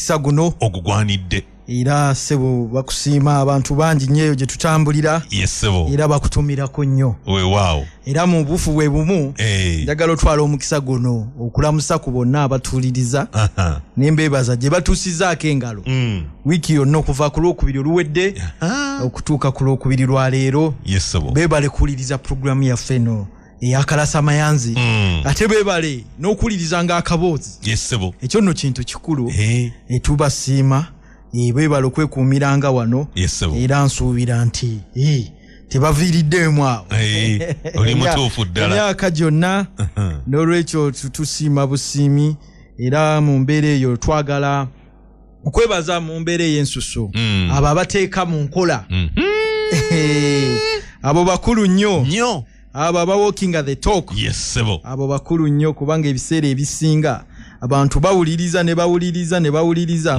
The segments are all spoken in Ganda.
omukisa guno ogugwanidde era sebo bakusiima abantu bangi nnyo gye tutambulira yesebo era bakutumirako nnyo weewaawo era mu bufu bwe bumu njagala otwala omukisa guno okulamusa ku bonna abatuuliriza nembeebaza gye batuusizaako engalo wiiki yonna okuva ku lwokubiri oluwedde okutuuka ku lwokubiri lwa leero beebale kuwuliriza puroguramu yaffe eno eyakalasa mayanzi ate beebale n'okuwuliriza ng'akaboozi ekyo nno kintu kikulu tubasiima beebale okwekuumiranga wano era nsuubira nti tebaviiriddemu awo oli mutuufu ddala emyaka gyonna n'olwekyo tusiima busiimi era mu mbeera eyo twagala okwebaza mu mbeera ey'ensuso abo abateeka mu nkola abo bakulu nnyo abo abawokinga the talk abo bakulu nnyo kubanga ebiseera ebisinga abantu bawuliriza ne bawuliriza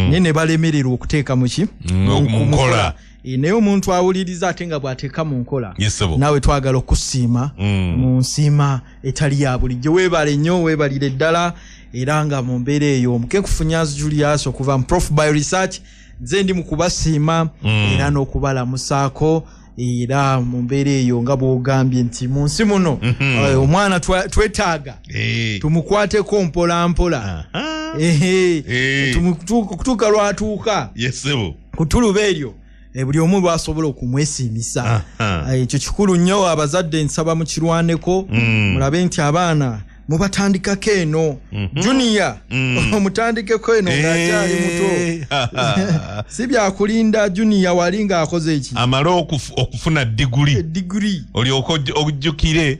ne balemererwa okuteeka muki munkola naye omuntu awuliriza ate nga bw'ateeka mu nkola naawe twagala okusiima mu nsiima etali ya bulijjo weebale nnyo weebalire ddala era nga mu mbeera eyo Mukenkufunyazi Julius okuva mu Prof by Research nze ndi mu kubasiima era n'okubalamusaako era mu mbeera eyo nga bw'ogambye nti mu nsi muno omwana twetaaga tumukwateko mpola mpola kutuuka lwatuuka ku tuluba eryo buli omu lwasobola okumwesiimisa ekyo kikulu nnyo abazadde nsaba mukirwaneko mulabe nti abaana mubatandikako eno junior omutandikeko eno ng'akyali muto si byakulinda junior wali ng'akoze eki amala okufuna diguli olyoka ojjukire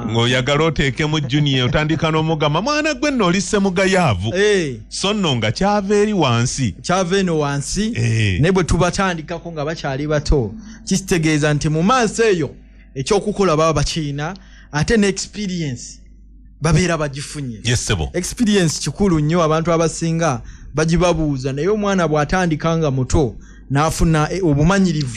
ng'oyagala oteekemu junior otandika n'omugamba mwana gwe nno oli ssemugayaavu so nno nga kyava eno wansi ne bwe tubatandikako nga bakyali bato kisitegeeza nti mu maaso eyo ekyokukola baba bakiina ate ne experience babeera bagifunye experience kikulu nnyo abantu abasinga bagibabuuza naye omwana bw'atandika nga muto n'afuna obumanyirivu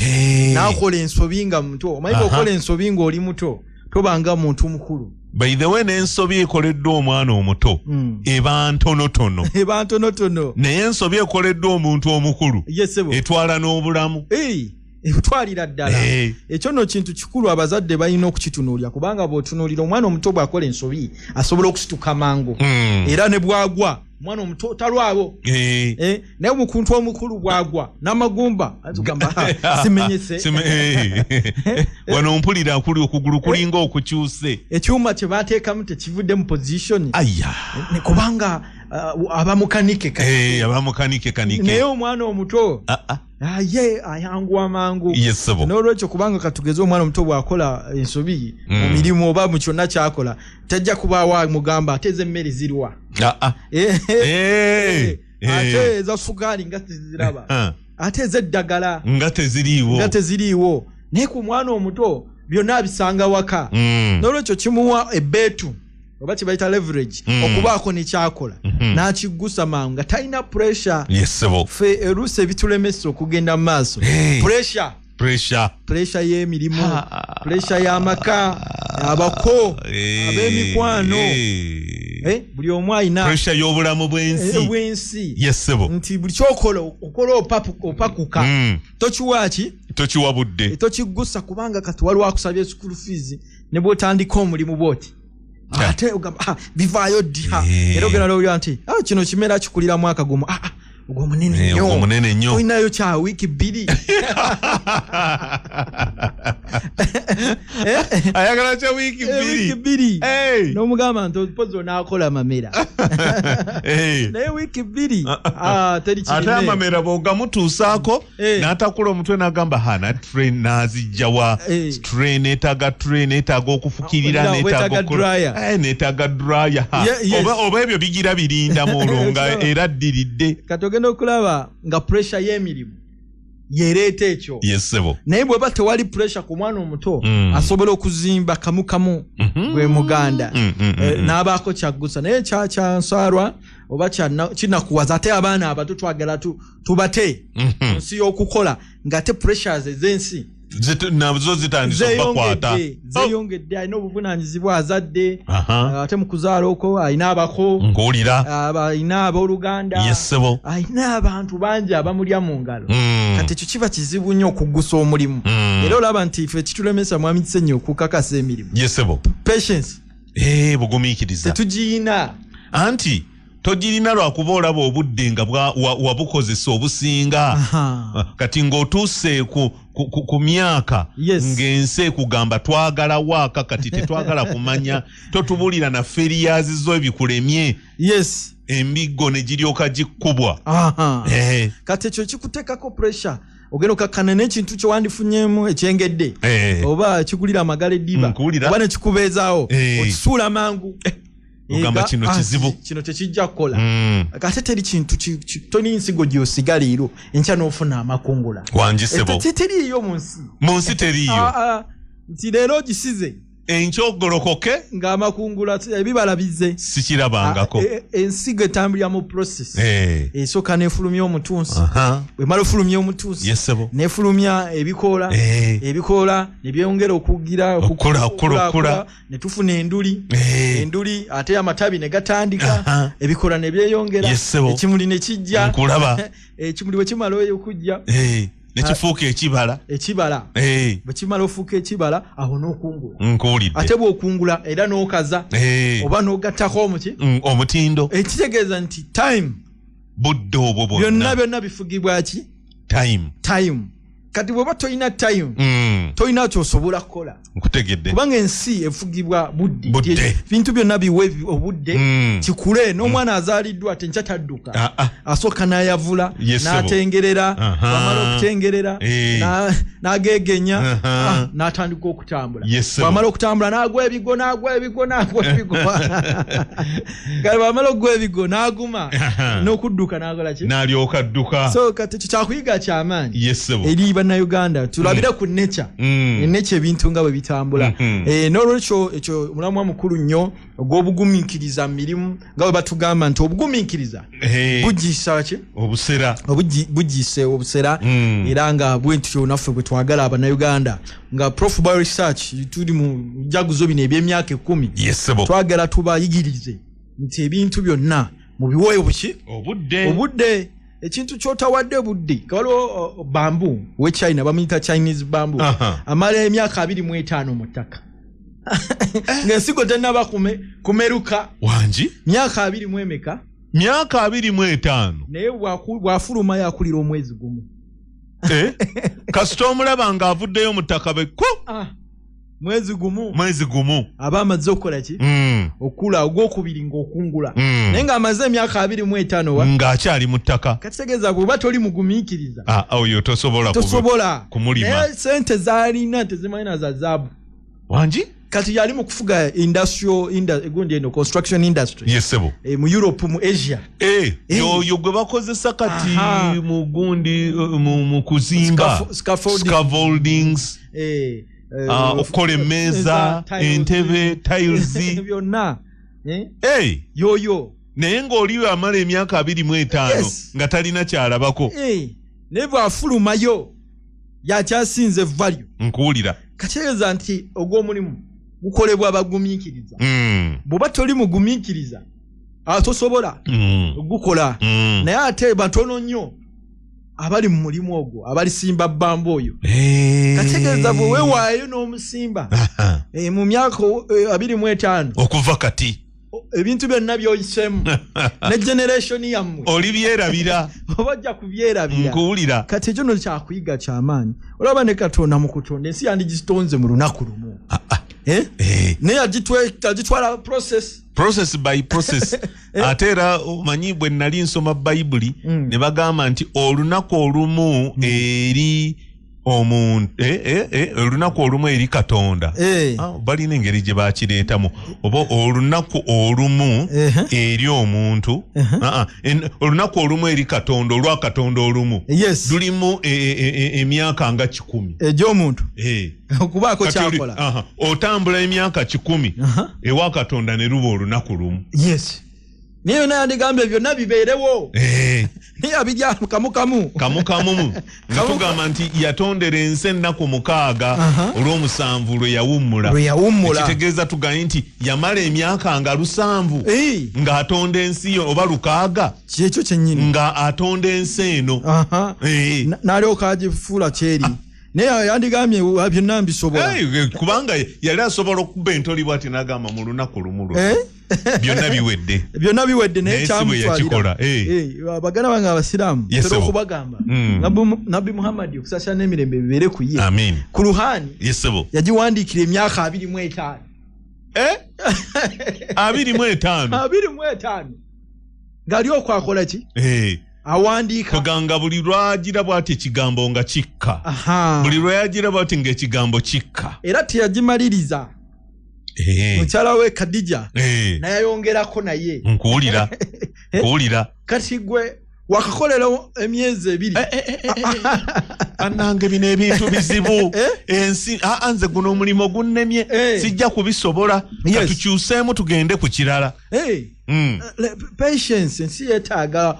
n'akola ensobi nga muto omanyi okola ensobi ng'oli muto tobanga muntu mukulu by the way n'ensobi ekoleddwa omwana omuto eba ntonotono naye ensobi ekoleddwa omuntu omukulu etwala n'obulamu etwalira ddala ekyo nno kintu kikulu abazadde balina okukitunuulira kubanga bw'otunuulira omwana omuto bw'akola ensobi asobola okusituka mangu era ne bwagwa omwana omuto talwabo naye omuntu omukulu bwagwa n'amagumba atugamba simenyese wano mpulira okugulu kulinga okukyuse ekyuma kye baateekamu tekivudde mu position kubanga abamukanike kanike naye omwana omuto ye ayanguwa mangu n'olwekyo kubanga katugeze omwana omuto bw'akola ensobi mu mirimu oba mu kyonna ky'akola tajja kubaawo mugamba ate ez'emmere ziriwa ate eza sukaali nga teziraba ate ez'eddagala nga teziriiwo naye ku mwana omuto byonna abisanga waka n'olwekyo kimuwa ebbeetu oba kibayita leverage okubaako nekyakola n'akiggusa mangu nga talina pressure fe eruusi ebitulemesa okugenda mu maaso pressure y'emirimu pressure y'amaka abako ab'emikwano buli omu alina pressure y'obulamu bw'ensi nti buli kyokola okola opakuka tokiwa budde tokiggusa kubanga kati waliwo akusabye school fees ne bw'otandika omulimu bw'oti ate ogamba bivaayo ddi era ogenda lowulira nti kino kimera kikulira mwaka gumu ogwo munene nnyo olinayo kya wiiki bbiri ayagala kya wiiki bbiri n'omugamba nti opozi onaakola mamera naye wiiki bbiri teri kirime ate amamera bw'ogamutuusaako n'atakula omutwe n'agamba na train n'azijjawa train etaaga okufukirira n'etaaga dryer oba ebyo bigira birinda mu olunga era ddiridde katogenda okulaba nga pressure y'emirimu yereeta ekyo naye bweba tewali pressure ku mwana omuto asobola okuzimba kamu gwe muganda n'abaako kyaggusa naye kyansarwa oba kinakuwaza ate abaana abato twagala tubate nsi y'okukola ng'ate pressures ez'ensi nazo zitandise bakwata zeyongedde alina obuvunaanyizibwa azadde ate mu kuzaala okwo alina abako nkuwulira alina abooluganda yesebo alina abantu bangi abamulya mu ngalo kati ekyo kiba kizibu nnyo okuggusa omulimu era olaba nti ffe kitulemesa mwami Kisenyi okukakasa emirimu yesebo patience bugumiikiriza tetugiyina anti togirina lwakuba olaba obudde nga wabukozesa obusinga kati ng'otuuse ku myaka ng'ensi ekugamba twagala waaka kati tetwagala kumanya totubulira na feriyazi zo ebikulemye embiggo ne giryoka gikkubwa kati ekyo kikuteekako pressure ogenda okakkana n'ekintu kye wandifunyemu ekyengedde oba kigulira amagala eddiba oba ne kikubeezaawo okisuula mangu ogamba kino kizibu kino tekijja kukola kate teri kintu toni nsigo gy'osiga leero enkya n'ofuna amakungula wangisebo teriiyo mu nsi teriiyo nti leero ogisize enkya ogolokoke ng'amakungula ebibala bizze sikirabangako ensigo etambulira mu process esooka n'efulumya omutunsi bwemala ofulumya omutunsi n'efulumya ebikoola ne byongera okukula ne tufuna enduli ate amatabi ne gatandika ebikoola ne byeyongera ekimuli ne kijja ekimuli bwe kimala okujja nekifuuka ekibala bwe kimala ofuuka ekibala awo n'okungula nkuwulidde ate bw'okungula era n'okaza oba n'ogattako omutindo ekitegeeza nti time budde obwo bwonna byonna bifugibwa ki time kati bw'oba tolina time tolina kyosobola kukola nkutegedde kubanga ensi efugibwa budde bintu byonna biwe obudde kikule n'omwana azaaliddwa ate nkya tadduka asooka n'ayavula n'atengerera bw'amala okutengerera n'ageegenya n'atandika okutambula bw'amala okutambula n'agwa ebigo kale bw'amala okugwa ebigo n'aguma n'okudduka n'akola ki n'alyoka adduka so kati ekyo kyakuyiga kyamaanyi eri bannayuganda tulabire ku nature ebintu nga bwe bitambula n'olwekyo ekyo mulamwa mukulu nnyo ogw'obugumiikiriza mu mirimu nga bwe batugamba nti obugumiikiriza bugisa ki bugise obusera era nga bwentyo naffe bwe twagala abannayuganda nga Prof Bio Research tuli mu jaguzo bino eby'emyaka 10 twagala tubayigirize nti ebintu byonna mu biweeyo buki obudde ekintu kyotawadde budde waliwo bambu we China bamuyita Chinese bambu amala emyaka 25 mu ttaka ng'ensigo tennaba kumeruka wangi myaka 20 myaka 25 naye bw'afuluma yakulira omwezi gumu kasita omulaba ng'avuddeyo mu ttaka bekko mwezi gumu aba amaze okukola ki okula ogwokubiri ng'okungula naye ng'amaze emyaka 25 ng'akyali mu ttaka kategeeza bw'oba toli mugumiikiriza oyo tosobola kumulima naye sente zaalina tezimanyina za zaabu wangi kati yali mu kufuga gundi eno construction industry yesebo mu Europe mu Asia yoyo gwe bakozesa kati mu gundi mu kuzimba scaffoldings okukola emmeeza entebe tiles byonna yoyo naye ng'oliyo amala emyaka 25 nga talina kyalabako naye bw'afulumayo yakyasinze value nkuwulira kategeeza nti ogw'omulimu gukolebwa abagumiikiriza bw'oba toli mugumiikiriza tosobola gukola naye ate batono nnyo abali mu mulimu ogwo abalisimba bbamba oyo kategeeza bwe weewaayo n'omusimba mu myaka 25 okuva kati ebintu byonna byoyiseemu ne generation yammwe oli byerabira oba ojja kubyerabira nkuwulira kati ekyo no kyakuyiga kyamaanyi olaba ne Katonda mu kutonda ensi yandigitonze mu lunaku lumu naye agitwala process by process ate era omanyi bwe nali nsoma bayibuli ne bagamba nti olunaku olumu eri omuntu olunaku olumu eri Katonda balina engeri gye bakireetamu oba olunaku olumu eri omuntu olunaku olumu eri Katonda olwa Katonda olumu lulimu emyaka nga 10 egy'omuntu okubaako otambula emyaka 10 ewa Katonda ne luba olunaku lumu niyo nandigambye byonna bibeerewo naye abijja kamukamu nga nti yatondera ensi ennaku 6 olw'omusanvu lwe yawummula ekitegeeza tugaye nti yamala emyaka nga 7 ng'atonda ensi yo oba 6 kyekyo kyennyini nga atonda ensi eno n'alyoka agifuula kyeri naye yandigambye byonna mbisobola kubanga yali asobola okuba entoli bw'ati n'agamba mu lunaku lumu byonna biwedde naye kyamutwalira baganda bange abasiraamu tera okubagamba nabbi muhammadi okusasira n'emirembe bibeere ku ye ku ruhani yagiwandiikira emyaka 25 ng'ali okwakola ki awandiika kuganga buli lwagira bw'ati ekigambo nga kikka buli lwayagira bw'ati ng'ekigambo kikka era teyagimaliriza mukyala we Kadija nayayongerako naye nkuwulira kati gwe wakakolera emyezi 2 annange bino ebintu bizibu ensi nze guno omulimo gunnemye sijja kubisobola katukyuseemu tugende ku kirala patience ensi yeetaaga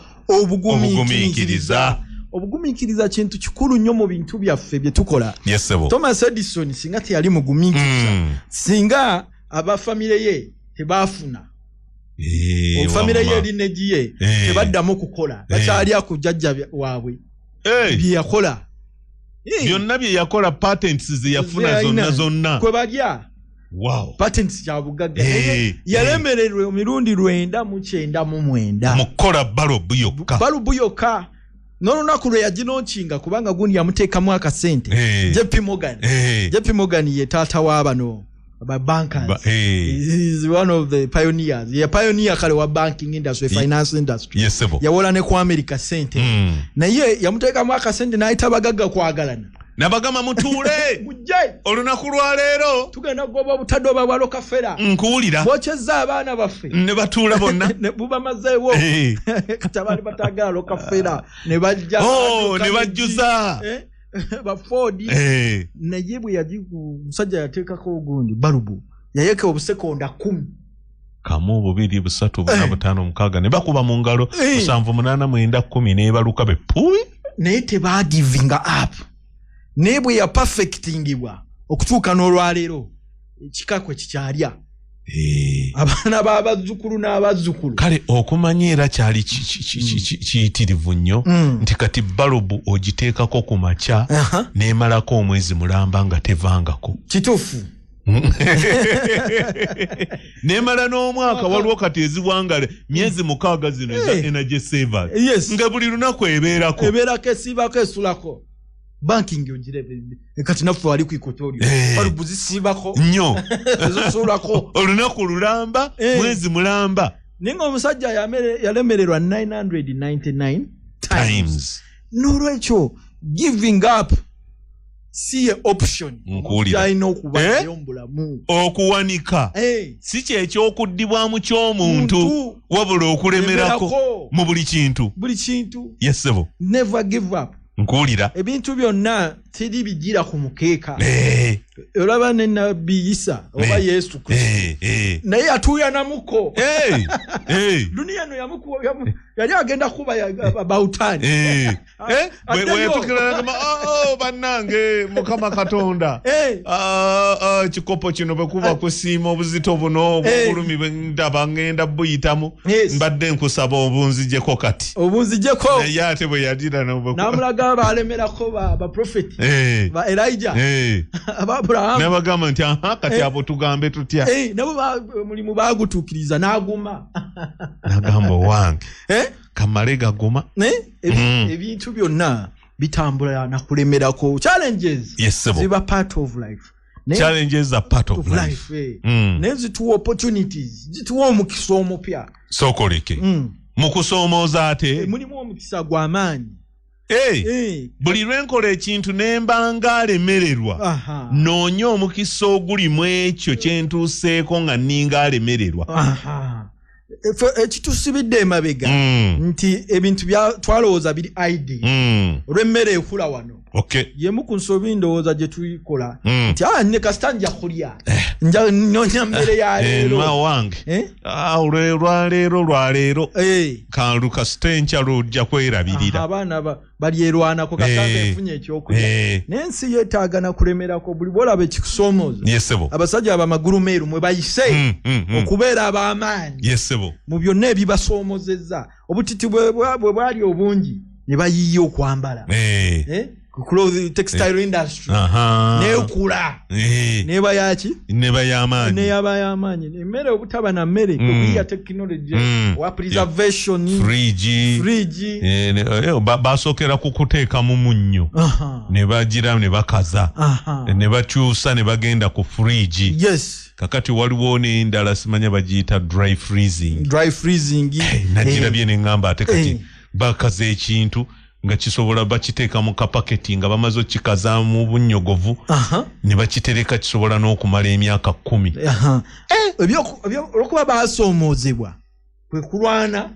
obugumiikiriza kintu kikulu nnyo mu bintu byaffe bye tukola Thomas Edison singa teyali mugumiikiriza singa abafamire ye tebaafuna famire ye lineegi ye tebaddamu kukola bakyali akujjajja waabwe bye yakola byonna bye yakola patents ze yafuna zonna kwe balya patents kya bugagga yalemererwa emirundi 999 mukola balubu yokka n'olunaku lwe yaginookinga kubanga gundi yamuteekamu akasente JP Morgan ye taata w'abano ba bankers is one of the pioneers pioneer kale wa banking industry finance industry yawola ne ku America sente naye yamuteekamu akasente n'ayita bagagga kwagalana nabagama mutuule olunaku lwa leero tugenda kugoba obutadoba bwa Rockefeller nkuwulira bokyezza abaana baffe ne batuula bonna ne bubamazeewo kati abaali batagala Rockefeller ne bajja ne bajjuza ba Ford naye bwe yajigu musajja yateekako ogundi balubu yayeka obusekonda 10 kamu 2 3 4 5 6 ne bakuba mu ngalo 7 8 9 10 ne baluka be puyi naye tebagivinga up naye bwe ya perfectingibwa okutuuka n'olwaleero ekikakwe kikyalya abaana b'abazzukulu n'abazzukulu kale okumanya era kyali kiyitirivu nnyo nti kati balubu ogiteekako ku makya n'emalako omwezi mulamba nga tevangako kituufu n'emala n'omwaka waliwo kati eziwangale myezi 6 zino eza energy savers nga buli lunaku ebeerako esiibako esulako banking onjirebe kati naffe wali ku ikotorio balubu zisiibako nnyo ezisulako olunaku lulamba mwezi mulamba ninga omusajja yalemererwa 999 times n'olwekyo giving up si option nkuwulira okubayo mbulamu okuwanika si kyekyokuddibwamu ky'omuntu wabula okulemerako mu buli kintu yesebo never give up nkuwulira ebintu byonna teri bigira ku mukeeka olaba ne Nabbi Isa oba Yesu Kristo naye atuuya namuko dunia no yali agenda kuba bautani wetukiragama bannange Mukama Katonda kikopo kino bwe kuba kusiima obuzito buno obulumi bwendaba ngenda buyitamu mbadde nkusaba obunzijeko kati naye ate bwe yadira namulaga balemerako ba prophet ba Elijah ba Abraham nabagamba nti kati abo tugambe tutya nabo mulimu bagutuukiriza n'aguma nagamba wange kamale gaguma ebintu byonna bitambula na kulemerako challenges ziba part of life challenges are part of life nezituwa opportunities zituwa omukisa omupya sokoleke mu kusoomooza ate mulimu omukisa gw'amaanyi buli lwenkola ekintu nemba ng'alemererwa noonya omukisa oguli mu ekyo kyentuuseeko nga ninga alemererwa ekitusibidde emabega nti ebintu twalowooza biri ID olw'emmere ekula wano yemu ku nsobi ndowooza gye tuyikola nti ne kasita nja kulya nja nyonya mmere ya lero wange lwaleero kanluka stencha lujja kwerabirira abaana balyerwanako kasanga enfunye ekyokulya n'ensi yeetaagana kulemerako buli bwolaba ekikusomooza abasajja abamagulu meeru mwe bayise okubeera ab'amaanyi mu byonna ebibasoomozezza obutiti bwe bwali obungi ne bayiye okwambala textile industry nekula neba yaki neba yamanyi emmere obutaba na mmere kubiya technology wa preservation fridge basokera kukuteeka mu munnyo ne bagira ne bakaza ne bakyusa ne bagenda ku fridge kakati waliwo n'endala simanya bagiyita dry freezing nagirabye ne ngamba ate kati bakaza ekintu nga kisobola bakiteeka mu kapaketi nga bamaze okikaza mu bunnyogovu ne bakitereka kisobola n'okumala emyaka 10 olwokuba basoomoozebwa kwe kulwana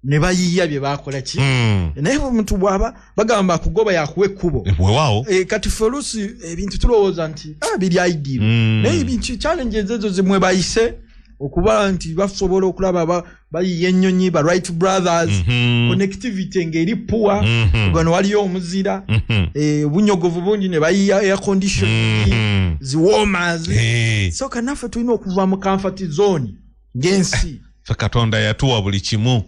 ne bayiya bye bakola ki naye omuntu bw'aba bagamba akugoba yakuwa ekkubo weewaawo kati ffe oluusi ebintu tulowooza nti biri aidiru naye ebintu challenges ezo zimwe bayise okuba nti basobola okulaba bayiye ennyonyi ba Wright brothers connectivity ngeri puwa gano waliyo omuzira obunyogovu bungi ne bayiya air conditioning ziwarmers so kanaffe tulina okuva mu comfort zone ng'ensi Katonda yatuwa buli kimu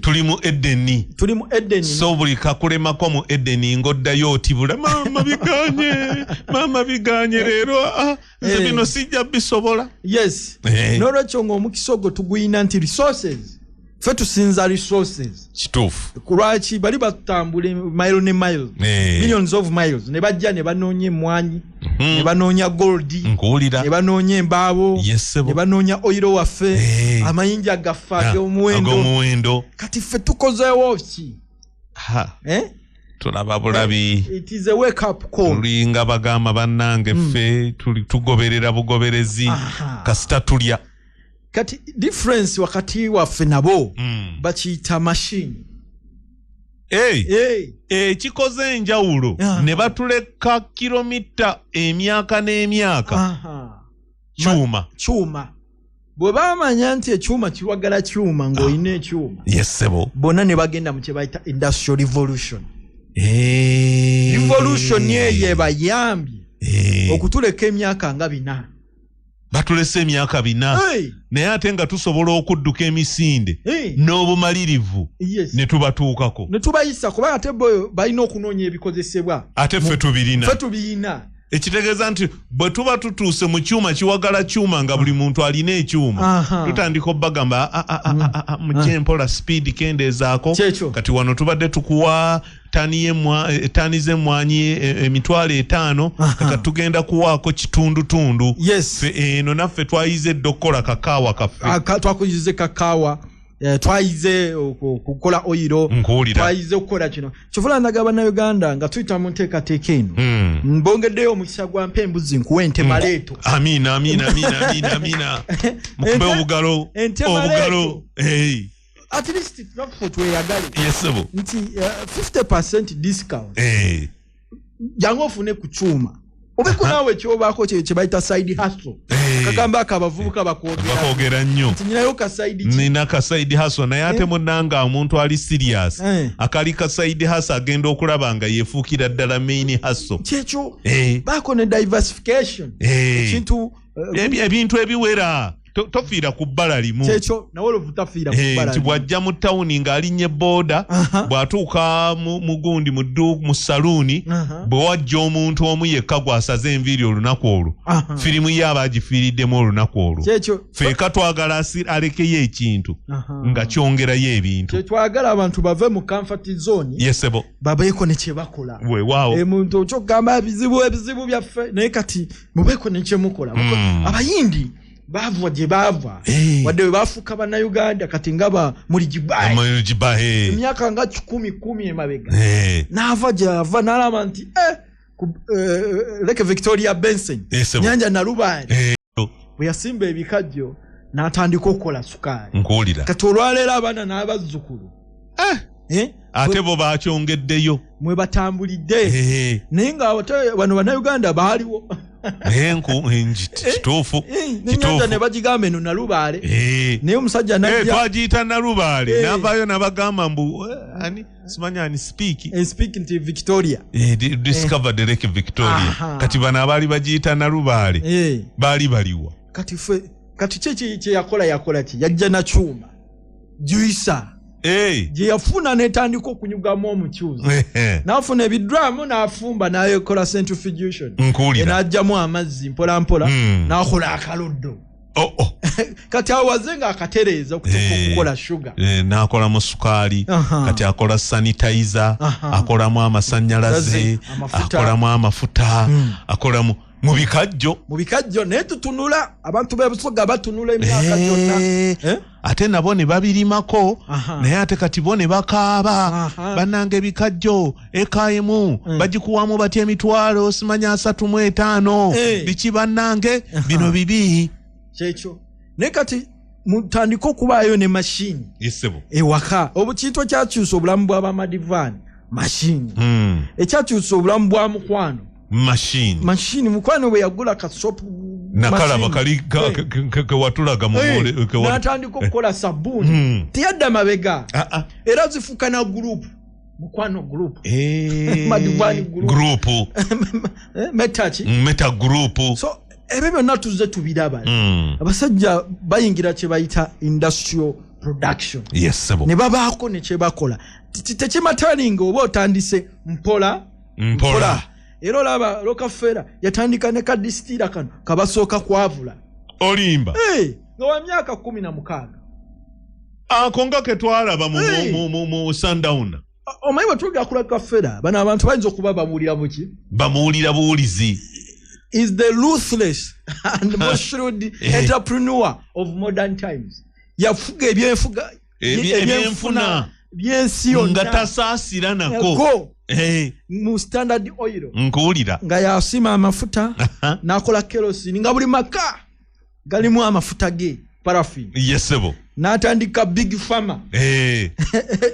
tuli mu Edeni so buli kakulemako mu Edeni ngoddayo otibula mama biganye leero nze bino sijja bisobola n'olwekyo ng'omukisa ogwo tuguyina nti resources ffe tusinza resources kituufu kulwaki bali batambula mile ne miles millions of miles ne bajja ne banoonya emmwanyi ne banoonya gold ne banoonya embaabo ne banoonya oil waffe amayinja gaffe ag'omuwendo kati ffe tukozeewo ki tulaba bulabi it is a wake up call tulinga bagamba bannange ffe tugoberera bugoberezi kasita tulya kati difference wakati waffe nabo bakiyita machine kikoze enjawulo ne batuleka kilomita emyaka n'emyaka kyuma bwe bamanya nti ekyuma kiwagala kyuma ng'olina ekyuma yesebo bonna ne bagenda mu kye bayita industrial revolution revolution eyo ebayambye okutuleka emyaka nga 4 batulese emyaka 4 naye ate nga tusobola okudduka emisinde n'obumalirivu ne tubatuukako ne tubayisa kuba ate bo balina okunoonya ebikozesebwa ate ffe tubirina ekitegeeza nti bwe tuba tutuuse mu kyuma kiwagala kyuma nga buli muntu alina ekyuma tutandika obbagamba mukyempola speed kendeezaako kati wano tubadde tukuwa tani z'emmwanyi emitwalo 5 kati tugenda kuwaako kitundutundu eno naffe twayize edde okukola kakaawa kaffe twakuyize kakaawa twayize okukola oyiro twayize okukola kino kyovula ndaga bannayuganda nga tuyita mu nteekateeka eno mbongeddeyo omukisa gwa mpembuzi nkuwa ente maleeto amiina mukube obugalo at least naffe tweyagale yesebo nti 50% discount jangu ofune ku kyuma obeko naawe kyobaako kye bayita side hustle kagamba akabavubuka bakoogera nnyo nina ka side hustle naye ate munnanga omuntu ali serious akali ka side hustle agenda okulaba nga yeefuukira ddala main hustle kyekyo baako ne diversification ebintu ebiwera tofiira ku bbala limu kyekyo nawe oluvutafiira ku bbala nti bw'ajja mu tawuni ng'alinnye booda bw'atuuka mu gundi mu saluuni bwe wajja omuntu omu yekka gw'asaze enviiri olunaku olwo firimu ye aba agifiiriddemu olunaku olwo feeka twagala alekeyo ekintu nga kyongerayo ebintu twagala abantu bave mu comfort zone yesebo babeeko ne kye bakola weewaawo omuntu okyokugamba ebizibu byaffe naye kati mubeeko ne kye mukola abayindi bava gye bava wadde we bafuuka bannayuganda kati nga muri jibahe emyaka nga 10 emabega n'ava gyava n'alaba nti leke Victoria Benson nyanja Nalubaale bwe yasimba ebikajjo n'atandika okukola sukaali kati olwaleero abaana n'abazzukulu ate bo bakyongeddeyo mwe batambulidde naye nga bano bannayuganda baaliwo kituufu n'ennyanja ne bagigamba eno Nalubaale naye omusajja najja twagiyita Nalubaale n'avaayo n'abagamba mbu ani simanya ani speak nti Victoria discovered Lake Victoria kati bano abaali bagiyita Nalubaale baali baliwa kati kye yakola ki yajja na kyuma juisa gye yafuna n'etandika okunyugamu omukyuzi n'afuna ebidramu n'afumba n'ayekola centrifugation n'aggyamu amazzi mpola mpola n'akola akaloddo kati awaze nga akatereeza okutuuka okukola sugar n'akolamu sukaali kati akola sanitizer akolamu amasannyalaze akolamu amafuta akolamu mu bikajjo naye tutunula abantu b'ebusoga batunula emyaka gyonna ate nabo ne babirimako naye ate kati bo ne bakaaba bannanga ebikajjo ekayemu bagikuwamu batya emitwalo simanya 35 biki bannange bino bibi kyekyo naye kati mutandika okubaayo ne mashini ewaka obukintu kyakyusa obulamu bw'abamadivaani mashini ekyakyusa obulamu bwa mukwano machine mukwano bwe yagula kasopu nakalaba kali kewatulaga natandika okukola sabuni tiyadda mabega era zifuka na group mukwano group madivani group meta group so ebyo byonna tuzze tubiraba abasajja bayingira kye bayita industrial production ne babaako ne kye bakola tekimataninga oba otandise mpola era olaba Rockefeller yatandika ne kadistira kano kabasooka kwavula olimba nga wa myaka 16 akonga ketwalaba mu Sundown omanyi batuga ku Rockefeller bano abantu bayinza okuba bamuwulira buwulizi is the ruthless and most shrewd entrepreneur of modern times yafuga ebyenfuna byensi yonna nga tasaasira nako mu Standard Oil nkuwulira nga yasima amafuta n'akola kerosene nga buli maka galimu amafuta ge paraffin yesebo n'atandika big pharma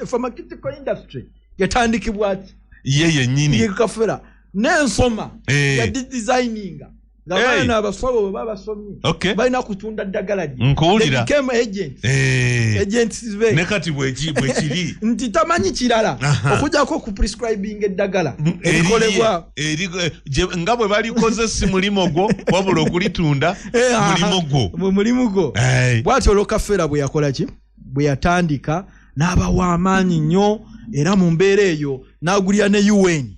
pharmaceutical industry yatandikibwa ati yeye nyini Rockefeller n'ensoma ya designinga Gavana abaswabo babasomye balina kutunda ddagala lye nkuwulira became agents nekati bwe kiri nti tamanyi kirala okujjako ku prescribing eddagala erikolebwa nga bwe balikoze si mulimo gwo wabula okulitunda mulimo gwo bw'atyo Rockefeller bwe yakola ki bwe yatandika n'aba w'amaanyi nnyo era mu mbeera eyo n'agulira ne UN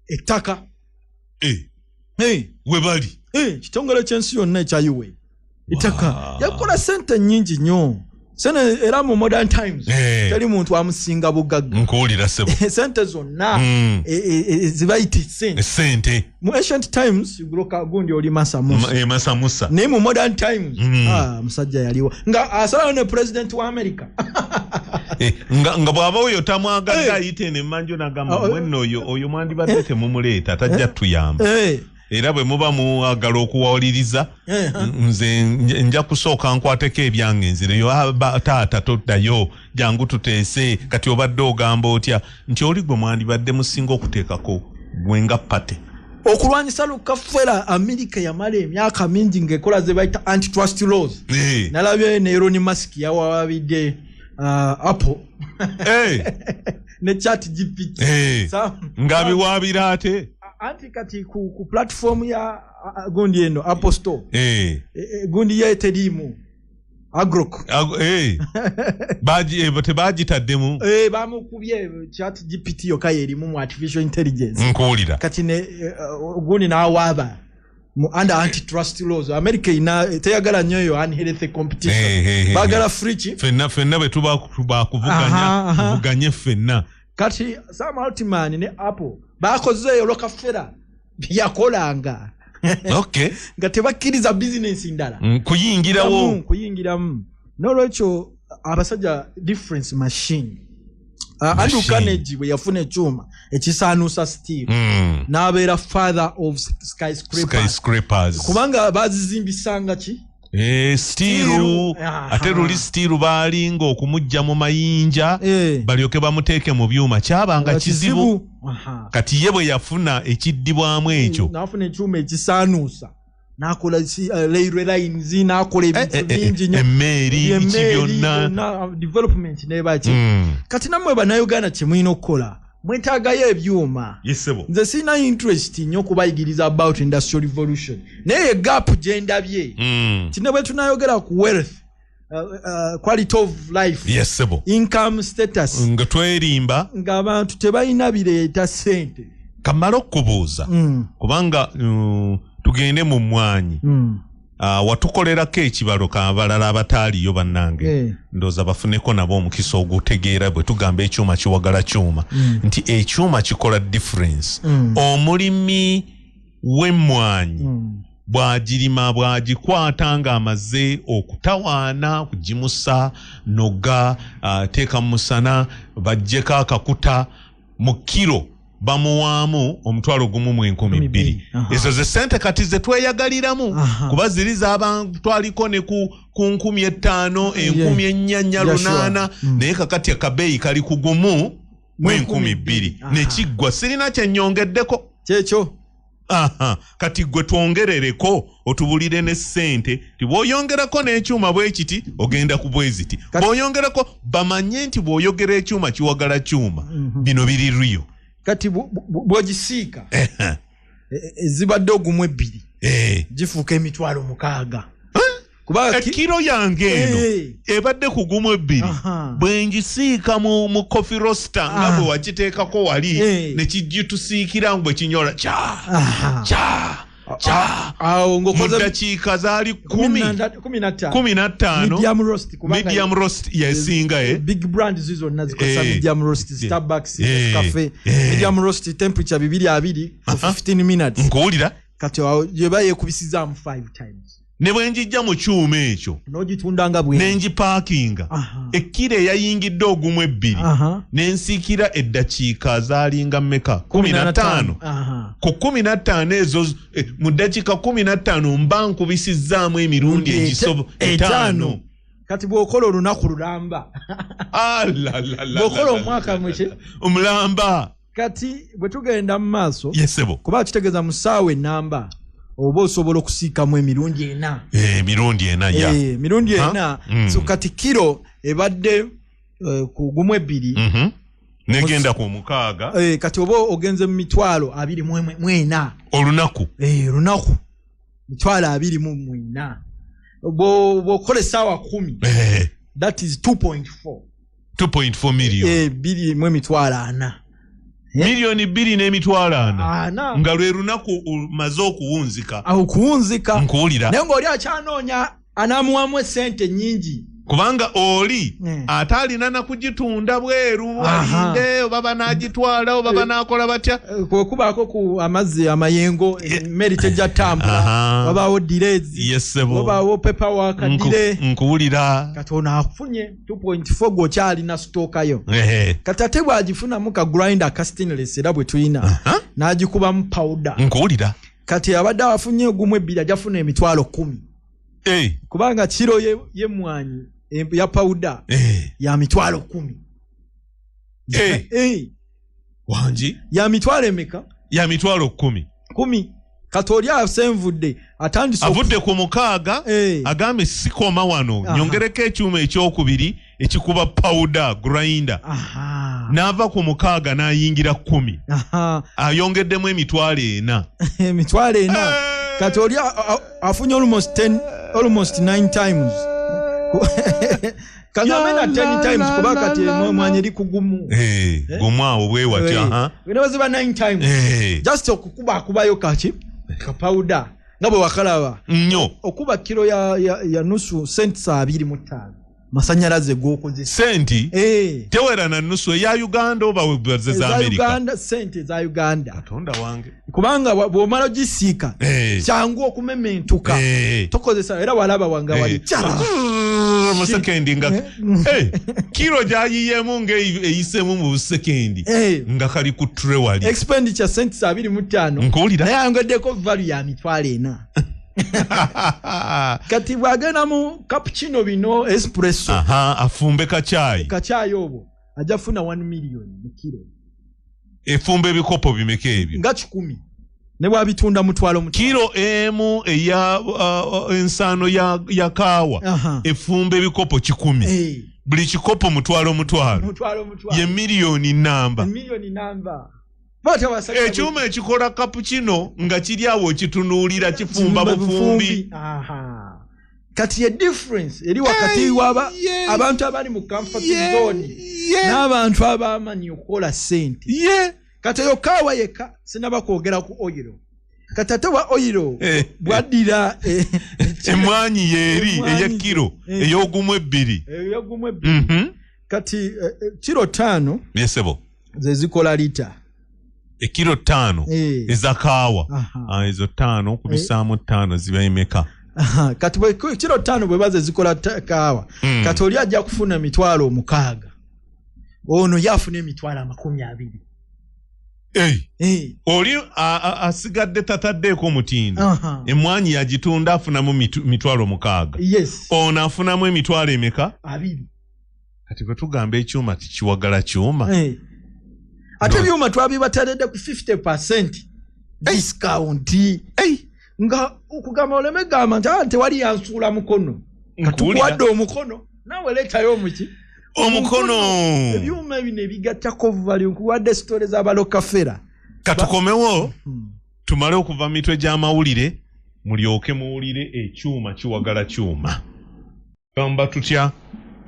ettaka we bali kitongole ky'ensi yonna ekya UN ettaka yakola sente nnyingi nnyo sene era mu modern times teri muntu amusinga bugagga nkuwulira sebo sente zonna zibayita sente mu ancient times guloka gundi oli Masa Musa naye mu modern times musajja yaliwo nga asalawo ne president wa America nga bw'aba oyo tamwagadde ayite ne manjo nagamba mwenno oyo mwandibadde temumuleeta tajja tuyamba era bwe muba muagala okuwawuliriza nze nja kusooka nkwateko ebyange nzireyo taata toddayo jangu tuteese kati obadde ogamba otya nti oli gwe mwandibadde musinga okuteekako gwenga pate okulwanyisa Rockefeller America yamala emyaka mingi ng'ekola ze bayita antitrust laws nalabye ne Elon Musk yawabidde Apple ne ChatGPT ng'abiwaabira ate anti kati ku platform ya gundi eno Apple Store gundi ya terimu Agrok tebagitaddemu bamukubye ChatGPT yoka erimu mu artificial intelligence nkuwulira kati ne gundi n'awaaba mu under antitrust laws America teyagala nnyo yo unhealthy competition bagala free fenna bwe tuba kuvuganye fenna kati Sam Altman ne Apple bakoze Rockefeller byakolanga nga tebakkiriza business ndala kuyingiramu n'olwekyo abasajja difference machine Andrew Carnegie bwe yafuna ekyuma ekisaanuusa steel n'abeera father of skyscrapers kubanga bazizimbisanga ki stiiru ate luli stiiru baalinga okumujja mu mayinja balyoke bamuteeke mu byuma kyabanga kizibu kati ye bwe yafuna ekiddibwamu ekyo n'afuna ekyuma ekisaanuusa n'akola railway lines n'akola ebintu bingi nnyo emmeeri iki byonna development n'ebaki kati nammwe bannayuganda kye mulina okukola mwetaagayo ebyuma nze sirina interest nnyo kubayigiriza about industrial revolution naye gap gye ndabye kine bwe tunayogera ku wealth quality of life income status nga twerimba ng'abantu tebalina bireeta ssente kamala okubuuza kubanga tugende mu mmwanyi watukolerako ekibalo kabalala abataaliyo bannange ndooza bafuneko nabo omukisa ogutegeera bwe tugamba ekyuma kiwagala kyuma nti ekyuma kikola difference omulimi w'emmwanyi bw'agirima bw'agikwata ng'amaze okutawaana kugimusa noga teeka mu musana baggyeko akakuta mu kiro bamuwaamu omutwalo gumu mu 12,000 ezo ze sente kati ze tweyagaliramu kuba ziri z'abantu twaliko ne ku 5,000 4,800 naye kakati akabeeyi kali ku gumu mu 12,000 nekiggwa sirina kyennyongeddeko kyekyo kati gwe twongerereko otubulire ne ssente tibw'oyongerako n'ekyuma bwe kiti ogenda ku bweziti bw'oyongerako bamanye nti bw'oyogera ekyuma kiwagala kyuma bino biri rio kati bw'ogisiika ezibadde ogumu 2 gifuuka 6,000 ekiro yange eno ebadde ku gumu 2 bwe ngisiika mu coffee roaster nga bwe wagiteekako wali ne kijitusiikira bwe kinyola mu ddakiika zaali 15 medium roast yesinga big brand zizonna zikosa medium roast Starbucks cafe medium roast temperature 220 for 15 minutes nkuwulira kati yeba yekubisizaamu 5 times ne bwe njijja mu kyuma ekyo n'ogitundanga bwe nenjipaakinga ekkiro eyayingidde ogumu 2 nensiikira eddakiika zaalinga mmeka 15 ku 15 ezo mu ddakiika 15 mba nkubisizzaamu emirundi egisobo 5 kati bw'okola olunaku lulamba bw'okola omwaka omulamba kati bwe tugenda mu maaso kuba kitegeeza mu ssaawa ennamba oba osobola okusiikamu emirundi 4 emirundi 4 so kati kiro ebadde ku gumu 2 negenda ku 6 kati oba ogenze mu 24 olunaku lunaku 24 bw'okola essaawa 10 that is 2.4 million 2,400,000 milioni 2,400,000 nga lwe lunaku maze okuwunzika nkuwulira naye ng'oli akyanoonya anaamuwamu essente nnyingi kubanga oli ate alina nakugitunda bweru alinde oba banaagitwala oba banaakola batya kwekubaako ku amazzi amayengo emmeri tejja ttambula wabaawo delays wabaawo paperwork delay nkuwulira kati ono afunye 2.4 gwokyalina sitookayo kati ate bw'agifunamu ka grinder ka stainless era bwe tulina n'agikubamu powder nkuwulira kati abadde afunye ogumu 2 ajafuna 10,000 kubanga kiro y'emmwanyi ya powder ya 10,000 wangi ya 10,000 emeka ya 10,000 kati oli asenvudde atandise avudde ku 6 agambe sikoma wano nyongereko ekyuma ekyokubiri ekikuba powder grinder n'ava ku 6 n'ayingira 10 ayongeddemu 4,000 kati oli afunye almost 9 times kangamena 10 times kuba kati mwanya eri kugumu gumu awo bwe watya wenabaziba 9 times just okukubayo kaki ka powder nga bwe wakalaba nnyo okuba kiro ya nusu cents 25 masanyalaze g'okozesa senti tewera na nusu eya Uganda oba webaze za America sente za Uganda katonda wange kubanga bw'omala ogisiika kyangu okumementuka tokozesa era walaba wanga wali musekendi nga kiro gyayiyemu ng'eyisemu mu busekendi nga kali ku tray wali expenditure cents 25 nkuwulira naye ayongeddeko value ya 4,000 kati bwagenda mu cappuccino bino espresso afumbe kacaayi obwo ajja funa 1 million mu kiro efumba ebikopo bimeka ebyo nga 10 ne bwabitunda mutwalo kilo emu eya ensano ya kaawa efumba ebikopo 10 buli kikopo mutwalo ye miliyoni namba ekyuma ekikola cappuccino nga kiri awo kitunuulira kifumba bufumbi kati ye difference eri wakati waba abantu abali mu comfort zone n'abantu abamanyi okukola sente kati yo kaawa yeka sinaba kwogera ku oil kati ate wa oil bwaddira emwanyi yeeri eya kilo ey'ogumu 2 kati kilo 5 yesebo ze zikola lita kilo 5 eza kaawa ezo 5 kubisaamu 5 ziba imeka kati kilo 5 bwe baze zikola kaawa kati oli ajja kufuna mitwalo 6 ono yafuna emitwalo 20 oli asigadde tataddeeko mutindo emwanyi yagitunda afunamu mitwalo 6 ono afunamu emitwalo emeka 2 kati bwe tugamba ekyuma tikiwagala kyuma ate byuma twabibateredde ku 50% discount nga okugamba oleme gamba nti tewali yansuula mukono katukuwadde omukono nawe leetayo omukono ebyuma bino ebigattako value nkuwadde stories abalokafera katukomewo tumale okuva mitwe gy'amawulire mulyoke muwulire ekyuma kiwagala kyuma gamba tutya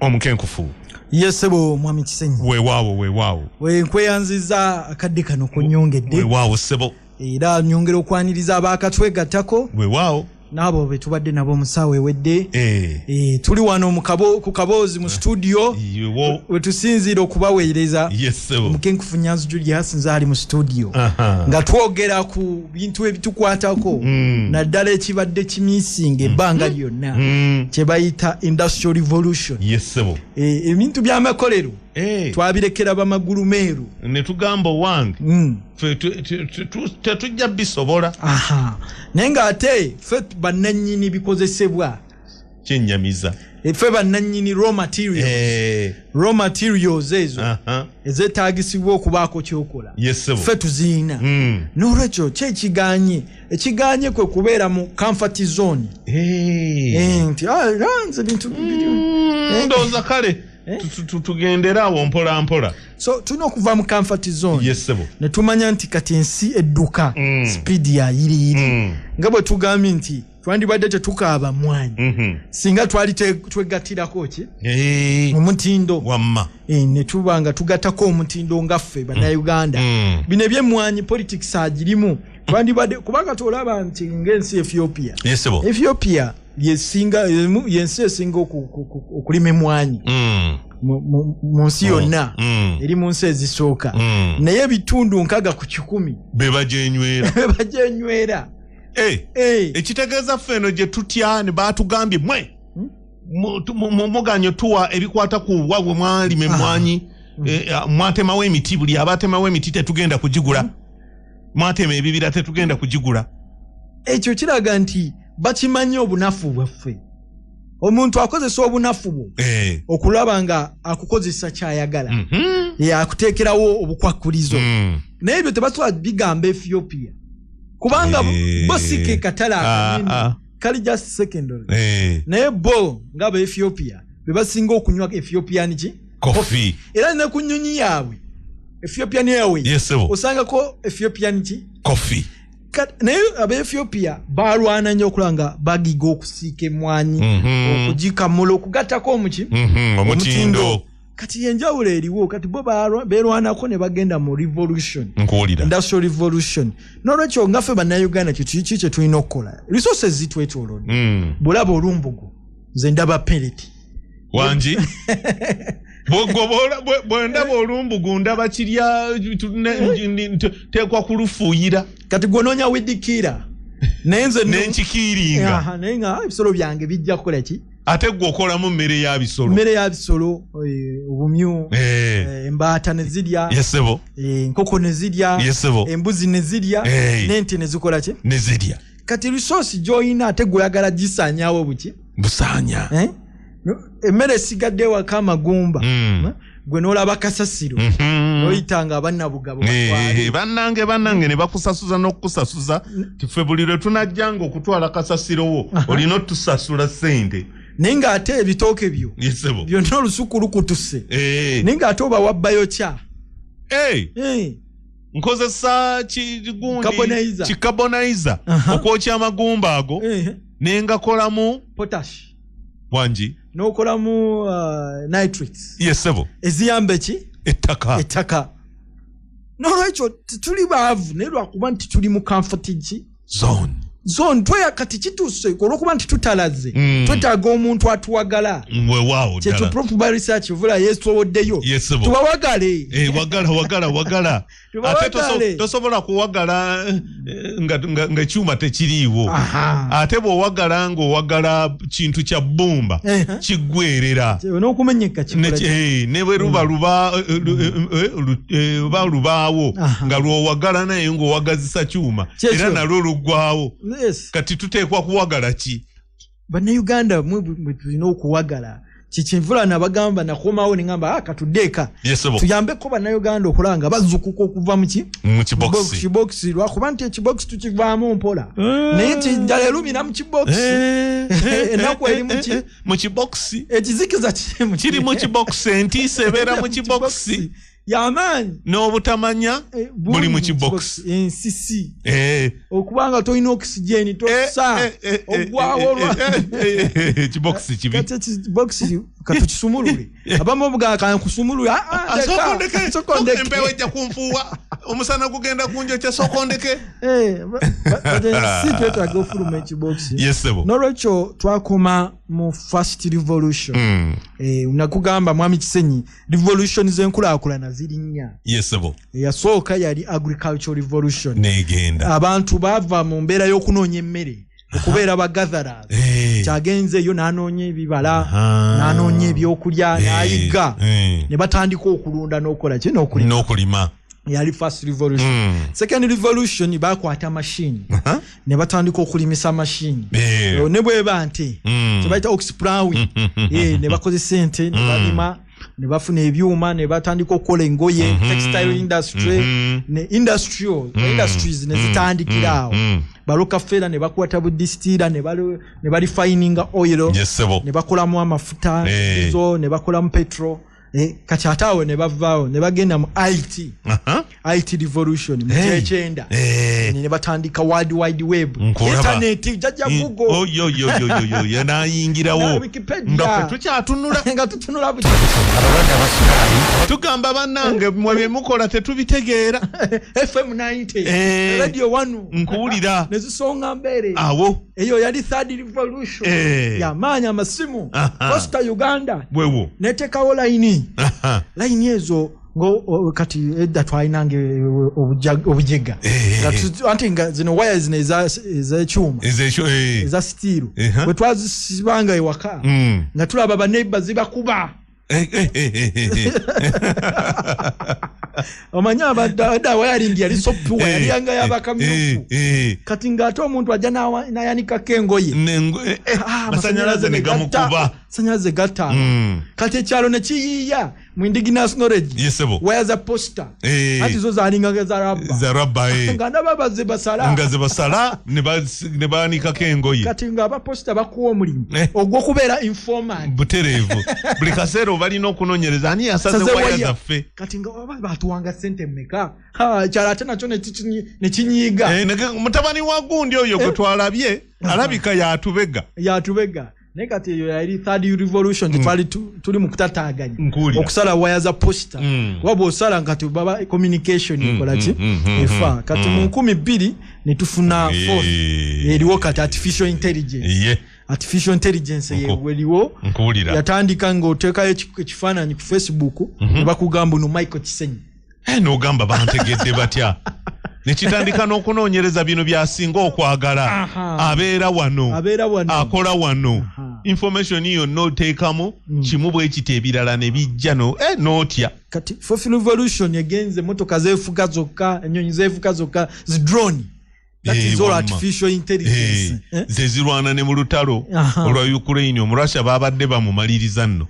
omukenkufu yesebo mwami Kisenyi weewaawo wenkweyanziza akadde kano kunyongedde weewaawo sebo era nyongera okwaniriza abaakatwegattako weewaawo nabo betubadde nabo musaawe ewedde tuli wano ku kaboozi mu studio wetusinziira okubaweereza omukenkufu Nyanzi Julius nze ali mu studio nga twogera ku bintu ebitukwatako naddala ekibadde kimisinga ebbanga lyonna kye bayita industrial revolution ebintu by'amakolero twabirekera bamagulu meeru ne tugamba owange tetujja bisobola naye ng'ate ffe bannannyini bikozesebwa kyennyamiza ffe bannannyini raw materials ezo ezeetaagisibwa okubaako kyokola ffe tuziina n'olwekyo ekiganye kwe kubeera mu comfort zone nti nze bintu ndowooza kale tugendera awo mpola mpola so tulina okuva mu comfort zone ne tumanya nti kati ensi edduka speed ya yiri nga bwe tugambye nti twandibadde tetukaaba mwanyi singa twali twegattirako ki omutindo wamma ne tuba nga tugattako omutindo ngaffe bannayuganda bino ebyemmwanyi politics agirimu twandibadde kubanga tolaba nti ng'ensi Ethiopia yensi esinga okulima emmwanyi mu nsi yonna eri mu nsi ezisooka naye ebitundu 60 bebajenywera ekitegeeza ffe eno gye tutya ne baatugambye muganyo tuwa ebikwata ku bwe mwalima emmwanyi mwatemawo emiti buli abatemawo emiti tetugenda kugigula mwatema ebibira tetugenda kugigula ekyo kiraga nti bakimanyi obunafu bwaffe omuntu akozesa obunafu bwo okulaba nga akukozesa kyayagala akuteekerawo obukwakulizo naye ebyo tebasobola bigamba Ethiopia kubanga bo sike katala akanene kali just secondary naye bo ngaba Ethiopia bebasinga okunywa Ethiopian coffee era ne kunyonyi yaabwe Ethiopian Airways osanga ko Ethiopian coffee naye Abaethiopia balwana nnyo okulanga bagiga okusiika emmwanyi okugikamula okugattako omutindo kati enjawulo eriwo kati bo beerwanako ne bagenda mu revolution industrial revolution n'olwekyo ngaffe bannayuganda kiki kye tulina okukola resources zitwetoolodde bw'olaba olumbugu nze ndaba pellet wangi bwendaba olumbugu ndaba kirya teekwa kulufuuyira kati gwononya widikira naye nze nenkikiiringa naye nga ebisolo byange bijja kukola ki ate gwe okolamu mmere y'abisolo obumyu embaata ne zirya enkoko ne zirya embuzi ne zirya n'ente ne zikola ki ne zirya kati resource gy'olina ate gw'oyagala gisaanyaawo buki busaanya emmere esigadde ewaka amagumba gwe n'olaba kasasiro oyitanga abannabugabo bannange ne bakusasuza n'okusasuza tife buli lwe tunajjanga okutwala kasasiro wo olina otusasula ssente naye ng'ate ebitooke byo byonna olusuku lukutuse naye ng'ate oba wabbayo kya nkozesa kikabonaiza okwokya amagumba ago nengakolamu potash wangi n'okolamu nitrates yesebo eziyamba ki ettaka n'olwekyo tituli baavu naye lwakuba nti tuli mu comfort zone twaya kati kituuse olwokuba nti tutalaze twetaaga omuntu atuwagala kyetuprofuba research vula yesoboddeyo tubawagale wagala ate tosobola kuwagala nga ekyuma tekiriiwo ate bw'owagala ng'owagala kintu kya bbumba kiggwerera n'okumenyeka ne bwe luba lubaawo nga lw'owagala naye ng'owagazisa kyuma era nalwo luggwawo kati tuteekwa kuwagala ki bannayuganda mwe tulina okuwagala kikivula nabagamba nakomawo nengamba katuddeeka tuyambeko bannayuganda okulaba nga bazzukuka okuva mu kibokisi lwakuba nti ekibokisi tukivaamu mpola naye njala erumira mu kibokisi ennaku eri mu kibokisi ekizikiza kiri mu kibokisi entiisa ebeera mu kibokisi yamaanyi n'obutamanya buli mu kibokisi ensisi okubanga tolina okisigeni tosa ogwawo ekibokisi kibi ekibokisi katukisumulule abamu obugaa kankusumulule empewo ejja kunfuuwa omusana gugenda kunjokya sokondeke si twetaaga ofuluma ekibokisi yesebo n'olwekyo twakoma mu first revolution nakugamba mwami Kisenyi revolution z'enkulaakulana ziri nnya yesebo eyasooka yali agricultural revolution negenda abantu baava mu mbeera y'okunoonya emmere okubeera bagatherers kyagenzeeyo n'anoonya ebibala n'anoonya ebyokulya n'ayigga ne batandika okulunda n'okukola ki n'okulima yali first revolution second revolution bakwata machine ne batandika okulimisa machine ne bweba nte kyebayita ox plowing ne bakozesa ente ne balima ne bafuna ebyuma ne batandika okukola engoye textile industry ne industries ne zitandikira awo Rockefeller ne bakwata budistira ne balifininga oil ne bakolamu amafuta ne bakolamu petrol kati ataawo ne bavaawo ne bagenda mu IT revolution mu kyenda ne batandika world wide web internet jajja Google yanayingirawo nga tukyatunula tugamba bannange mwe mukola tetubitegeera FM 90 radio 1 nkuwulira ne zisonga mbere awo eyo yali third revolution yamaanya amasimu Costa Uganda bwewo netekawo line ezo kati edda twalinange obujega anti nga zino wires ez'ekyuma eza steel bwe twazisibanga ewaka nga tulaba baneighbors zibakuba omanya abadda wayalingi yali sopuwa yaliyanga yabakamyufu kati ng'ate omuntu ajja n'ayanikako engoye masanyalaze ne gamukuba sanyalaze gatta kati ekyalo ne kiyiiya mu indigenous knowledge waya za posta ati zo zalinganga za rabba nga ndaba zebasala ne baanikako engoye kati ng'abaposta bakuwa omulimu ogw'okubeera informant butereevu buli kaseera balina okunoonyereza ani yasaze waya zaffe kati nga batuwanga sente mmeka kyala ate nakyo ne kinyiiga mutabani wa gundi oyo gwe twalabye alabika yatubega naye kati eyo yali third revolution twali tuli mu kutataaganya okusala waya za posta waba osala nga tubaba communication ekola ki efa kati mu 12 ne tufuna fourth eriwo kati artificial intelligence yeweliwo yatandika ng'oteekayo ekifaananyi ku Facebook ne bakugamba no Michael Kisenyi n'ogamba bantegedde batya nekitandika n'okunoonyereza bino byasinga okwagala abeera wano akola wano information yonna oteekamu kimu bwe kiti ebirala ne bijja n'otya kati fourth revolution egenze motoka zeefuga zokka ennyonyi zeefuga zokka zidrone That is all artificial intelligence. Zezirwana ne mu lutalo olwa Ukraine omurasha babadde bamumaliriza nno.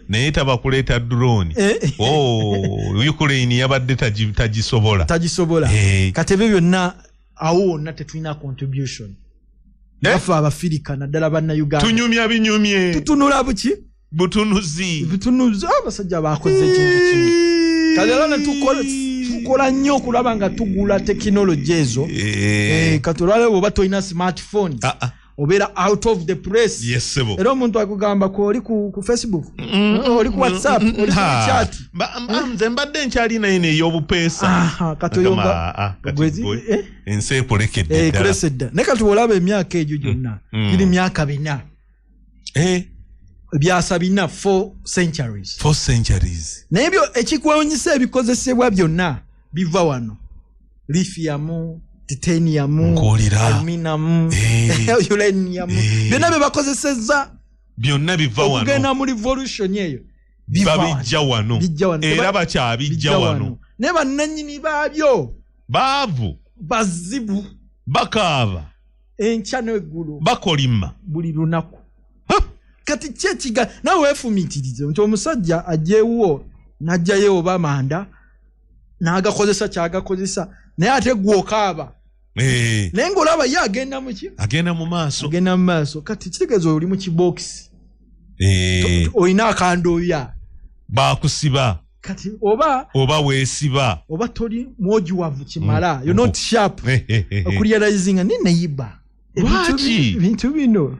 Naye tabakuleeta drone. Ukraine yabadde tagisobola. Kati ebyo byonna awo wonna tetulina contribution. Bafa Abafirika naddala banna Uganda. Tunyumya binyumye. Tutunula buki? Butunuzi. Abasajja bakoze ekintu kimu. Kale lana tukola nnyo okulaba nga tugula tekinologi ezo. Kati olwaleero bw'oba tolina smartphone. Obeera out of the press. Yes, sebo. Era omuntu akugamba ko oli ku Facebook, oli ku WhatsApp, oli ku chat. Nze mbadde nkyalina eno ey'obupeesa. Kati oyonga ensi ekolekedde ddala. Ne kati olaba emyaka egyo gyonna giri myaka 4. Ebyasa bina 4 centuries. 4 centuries. Naye ebyo ekikwewuunyisa ebikozesebwa byonna biva wano. Lithium, titanium, aluminum, uranium. Byonna bye bakozesezza byonna biva wano. Okugenda mu revolution eyo babijja wano. Era bakyabijja wano. Ne bannannyini baabyo baavu, bazibu, bakaaba, enkya n'eggulu, bakolima buli lunaku. Kati kyekiga nawe weefumiitirize nti omusajja ajjeewo n'ajjayo oba manda n'agakozesa kyagakozesa naye ate gwokaaba. Naye ng'olaba ye agenda mu ki? Agenda mu maaso. Kati kitegeeza oli mu kibokisi. Olina akandooya. Baakusiba. Kati oba weesiba. Oba toli mwojiwavu kimala. You're not sharp. Okurealizing ni neyiba. Ebintu bino.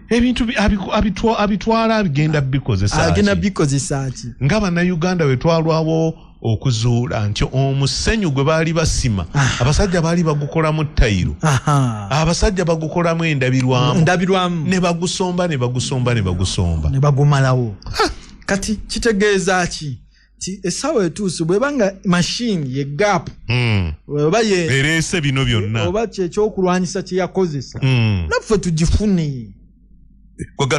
Abitwala abigenda bikozesa ki? Nga bannayuganda we twalwawo okuzuula nti omusenyu gwe baali basima abasajja baali bagukolamu ttayiro, abasajja bagukolamu endabirwamu ne bagusomba ne bagumalawo. Kati kitegeeza ki? Ti essaawa etuuse bwebanga machine ye gap oba ereese bino byonna oba kyekyokulwanyisa kye yakozesa naffe tugifune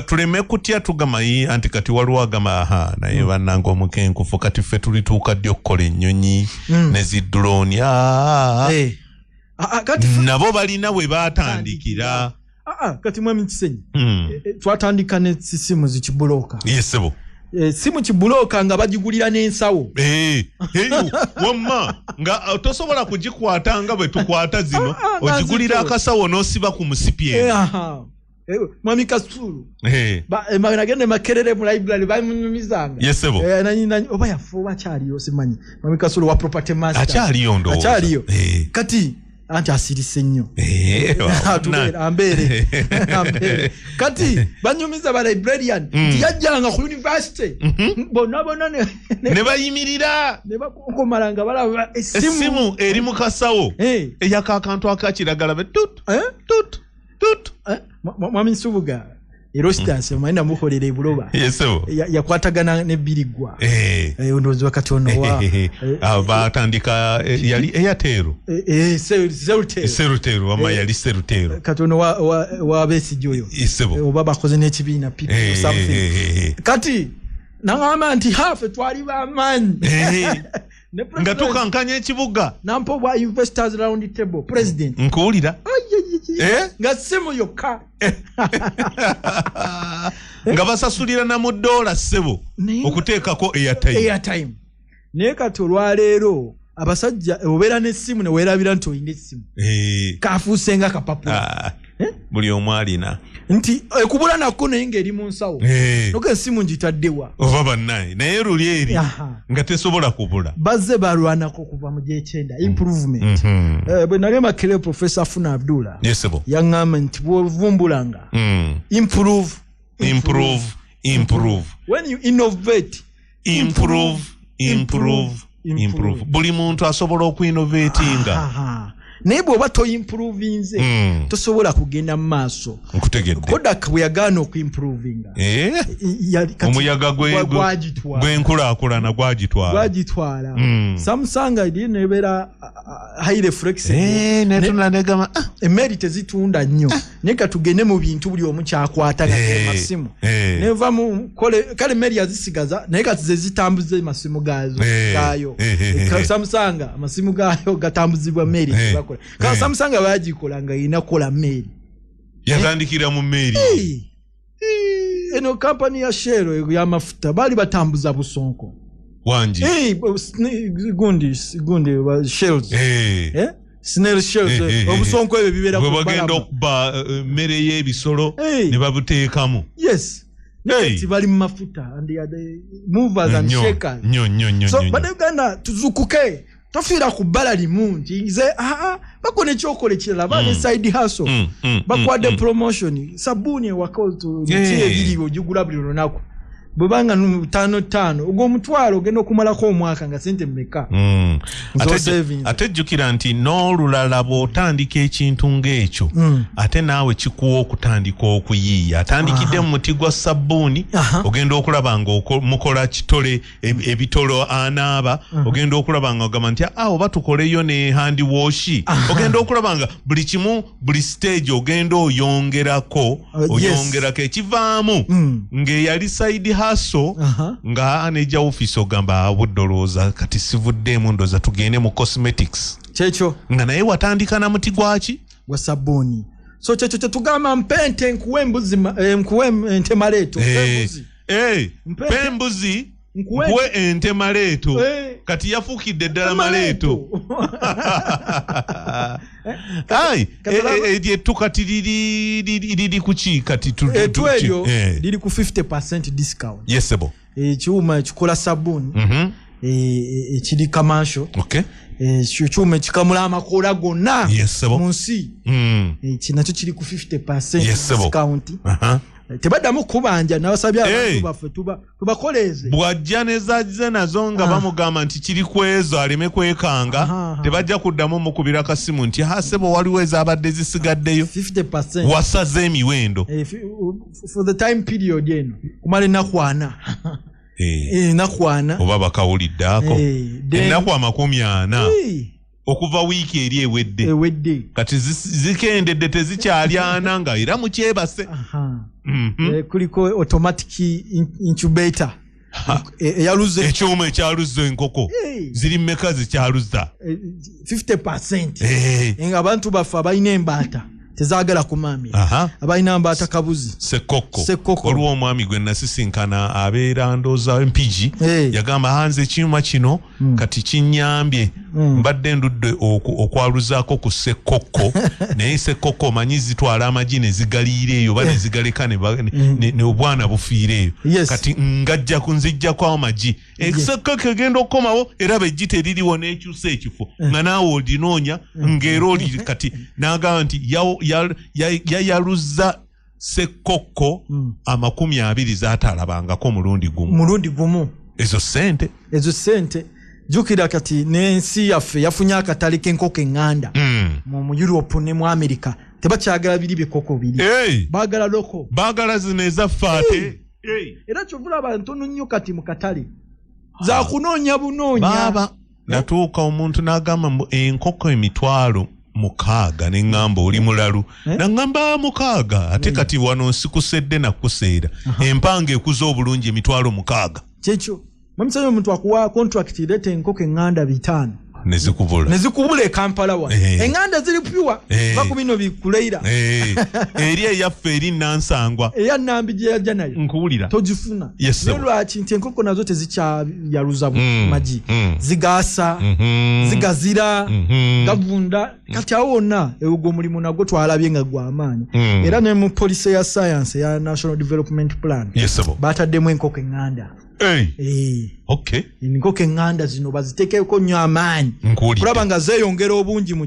tuleme kutya tugamayi anti kati waliwo agamba naye bannanga omukenkufu kati ffe tulituuka ddi okukola ennyonyi ne ziddrooni nabo balina we baatandikira. Kati mwami Kisenyi twatandika ne sisimu zikibulooka. Yesebo. Simu kibulooka nga bagigulira n'ensawo. Wamma nga tosobola kugikwata nga bwe tukwata zino ogigulira akasawo n'osiba ku musipi eno. Mwami Kasulu nagende Makerere mu library bamunyumizanga. Yesebo. Oba yafuuba akyaliyo simanyi. Mwami Kasulu wa property master akyaliyo ndowooza. Akyaliyo. Kati anti asirise nnyo. Ambeere. Kati banyumiza ba librarian yajjanga ku university bonna ne bayimirira ne bakomalanga balaba essimu eri mu kasawo eyaka akantu akakiragala be tut. Mwami Nsubuga Erostas mwenda mukolera ebuloba. Yesebo. Yakwatagana ne Birigwa. Ndowooza wakati ono wa batandika yali Airtel. Serutero wama yali Serutero. Kati ono wa Besigye oyo. Yesebo. Oba bakoze n'ekibiina people something. Kati nangamba nti hafe twali b'amaanyi. Nga tukankanya ekibuga nampo bwa investors round table president nkuwulira nga ssimu yokka nga basasulira na mu $1 ssebo okuteekako airtime. Naye kati olwaleero abasajja obeera n'essimu ne weerabira nti olina essimu kaafuuse nga kapapula. Buli omu alina nti ekubula nakko naye ng'eri mu nsawo noka essimu ngitaddewa oba bannaye naye luli eri nga tesobola kubula. Bazze balwanako kuva mu G9 improvement. Bwe nali Makerere Professor Afuna Abdullah yaŋŋamba nti bw'ovumbulanga improve. When you innovate improve. Buli muntu asobola okuinnovatinga. Naye bw'oba toimprovinze tosobola kugenda mu maaso. Kodak bwe yagaana okuimprovinga omuyaga gw'enkulaakulana gwagitwala. Samsung eri nebeera highly flexible. Netunanegama emmeri tezitunda nnyo naye katugende mu bintu buli omu kyakwataga masimu neva mu kale emmeri yazisigaza naye kati ze zitambuza masimu gaayo. Samsung amasimu gaayo gatambuzibwa mmeri bakola ka Samsung abagikola nga inakola mmeri yatandikira mu mmeri eno company ya Shell ya mafuta bali batambuza busonko wanji gundi Shells Snail Shells obusonko ebyo bibera ku bagenda okuba mmere y'ebisolo ne babuteekamu yes bali mu mafuta and the movers and shakers so badaganda tuzukuke tofira ku bala limungi nze bakone kyokole kirala bane side hustle bakwade promotion sabuni wakoto ntiye biri ojugula buli lunaku bwebanga 5 ogwo mutwalo ogenda okumalako omwaka nga sente mmeka ate jjukira nti n'olulala bw'otandika ekintu ng'ekyo ate naawe kikuwa okutandika okuyiiya atandikidde mu muti gwa sabbuuni ogenda okulaba nga mukola kitole ebitolo anaaba ogenda okulaba nga ogamba nti oba tukoleyo ne handi washi ogenda okulaba nga buli kimu buli stage ogenda oyongerako ekivaamu ng'eyali side haso nga aneja office ogamba budoloza kati sivuddeemu ndoza tugende mu cosmetics checho nga naye watandika na muti gwaki gwa sabuni so checho tugamba mpente nkuwembuzi ntemaleto pembuzi nkwe ente maleto kati yafukidde ddala maleto edye tukati liri kuki kati etweyo liri ku 50% discount yesebo ekyuma ekikola sabuni ekiri kamasho ekyuma ekikamula amakoola gonna mu nsi kinakyo kiri ku 50% discount tebaddamu kubanja nabasabye abantu baffe tubakoleze bwajja nezagize nazo nga bamugamba nti kiri kwezo aleme kwekanga tebajja kuddamu mukubira akasimu nti hasebo waliwo ezabadde zisigaddeyo 50% wasaze emiwendo for the time period eno kumala ennaku ana oba bakawuliddeako ennaku 40 okuva wiiki eri ewedde kati zikendedde tezikyali ana nga era mukyebase kuliko automatic incubator eyaluze ekyuma ekyaluza enkoko ziri mmeka zikyaluza 50% nga abantu baffe abalina embaata tezagala kumamira abalina mbaata kabuzi sekoko olwo omwami gwe nasisinkana abeera ndooza empigi yagamba hanze ekyuma kino kati kinyambye mbadde ndudde okwaluzaako ku sekoko naye sekoko manyi zitwala amagi ne zigaliira eyo oba ne zigaleka ne obwana bufiira eyo kati ngajja nzijjako amagi sekoko egenda okukomawo era beggi teririwo n'ekyusa ekifo nga naawe olinoonya ng'era oli kati n'agamba nti yayaluza sekoko 20 zaatalabangako mulundi gumu ezo sente jukira kati n'ensi yaffe yafunye akatale k'enkoko eŋŋanda mu Europe ne mu America tebakyagala biri byekoko biri baagala loko baagala zino ezaffe ate era kyovula abantu nnyo kati mu katale za kunoonya bunoonya baba natuuka omuntu n'agamba enkoko 600 neŋŋamba oli mulalu naŋŋamba 600 ate kati wano nsikusedde nakuseera empanga ekuza obulungi 600 kyekyo mamisanyo omuntu akuwa contract irete enkoko eŋŋanda 5 nezikubula Kampala wa eŋŋanda ziri piwa baku bino bikuleira eri eyaffe eri nansangwa eya nambi gye yajja nayo nkuwulira togifuna lwaki nti enkoko nazo tezikyayaluza magi zigaasa zigazira gavunda kati awo wonna ogwo mulimu nagwo twalabye nga gw'amaanyi era ne mu policy ya science ya National Development Plan bataddemu enkoko eŋŋanda okay enkoko eŋŋanda zino baziteekeko nnyo amaanyi kulaba nga zeeyongera obungi mu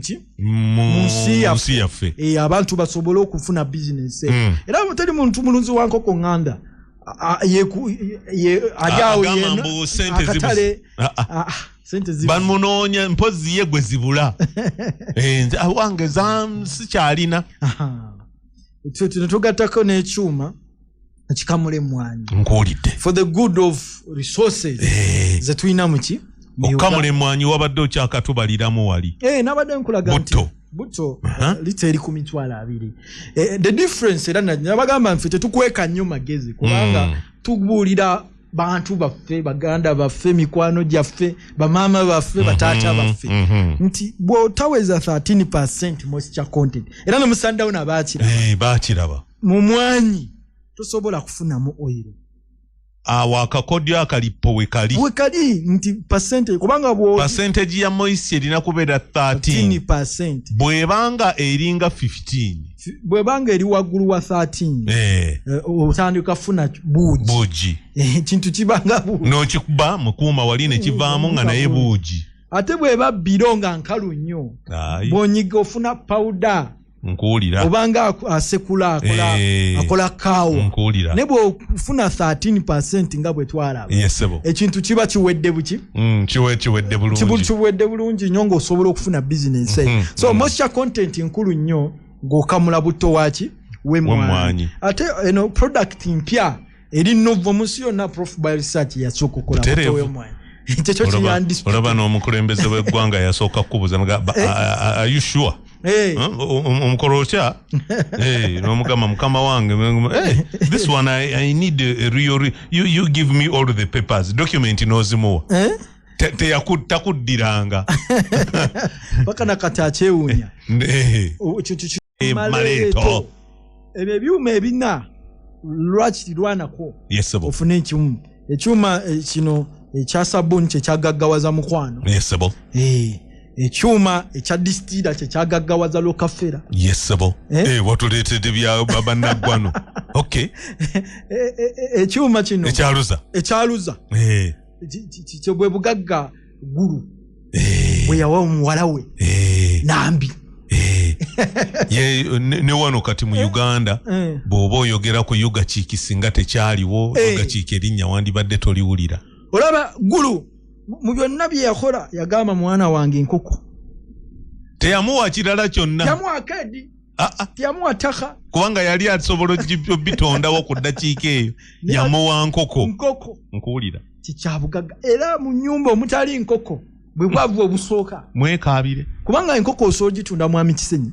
nsi yaffe abantu basobole okufuna bizinesi era teri muntu mulunzi wa nkoko eŋŋanda ajaawo akatale bamunoonya mpozi ye gwe zibula wange sikyalina tugattako n'ekyuma ekikamula emmwanyi nkuwulidde for the good of resources zetulina muki okukamula emmwanyi wabadde okyakatubaliramu wali nabadde nkulaga nti buto lita eri ku mitwalo 2 the difference era nabagamba nfe tetukweka nnyo magezi kubanga tubuulira bantu baffe baganda baffe mikwano gyaffe bamama baffe batata baffe nti bwotaweza 13% moisture content era no musanda una baakiraba mu mwanyi tosobola kufunamu oil akakodyo akalipo wekali nti percentage kubanga percentage ya moisture erina kubeera 13% bwebanga eringa 15 bwebanga eri waggulu wa 13 otandika funa buugi ekintu kibanga buugi n'okikuba mukuuma wali ne kivaamu nga naye buugi ate bweba bbiro nga nkalu nnyo bwonyiga ofuna powder nkuulira obanga asekula akola kaawa ne bwofuna 13% nga bwe twalaba ekintu kiba kiwedde buki kiwedde bulungi nnyo ng'osobola okufuna bizinesi so moisture content nkulu nnyo ng'okamula buto waki w'emmwanyi ate eno product mpya eri novo munsi yonna Prof by Research yasooka okukola buto w'emmwanyi olaba n'omukulembeze w'eggwanga yasooka kukubuza are you sure omukorocha nomugamba mukama wange this one I need a real you give me all the papers document nozimuwa takuddiranga paka nakataachewunya maleto ebyo ebyuma ebina lwaki lwanako ofune ekyuma kino ekyasabuni kyekyagaggawaza mukwano ekyuma ekya distiller kyekyagaggawaza lokafera watuleetedde bya banaggwano ekyuma kino ekyaluza kyo bwe bugagga gulu bwe yawa omuwala we nambi ne wano kati mu Uganda bw'oba oyogera ku yuga kiiki singa tekyaliwo yuga kiiki erinnya wandibadde toliwulira olaba gulu mu byonna bye yakola yagamba mwana wange enkoko teyamuwa kirala kyonna yamuwa kadi yamuwa taka kubanga yali asobola bitondawo ku ddakiika eyo yamuwa nkoko nkuwulira kikyabugagga era mu nnyumba omutali nkoko bwe bwavu obusooka mwekaabire kubanga enkoko osobola gitunda mwami Kisenyi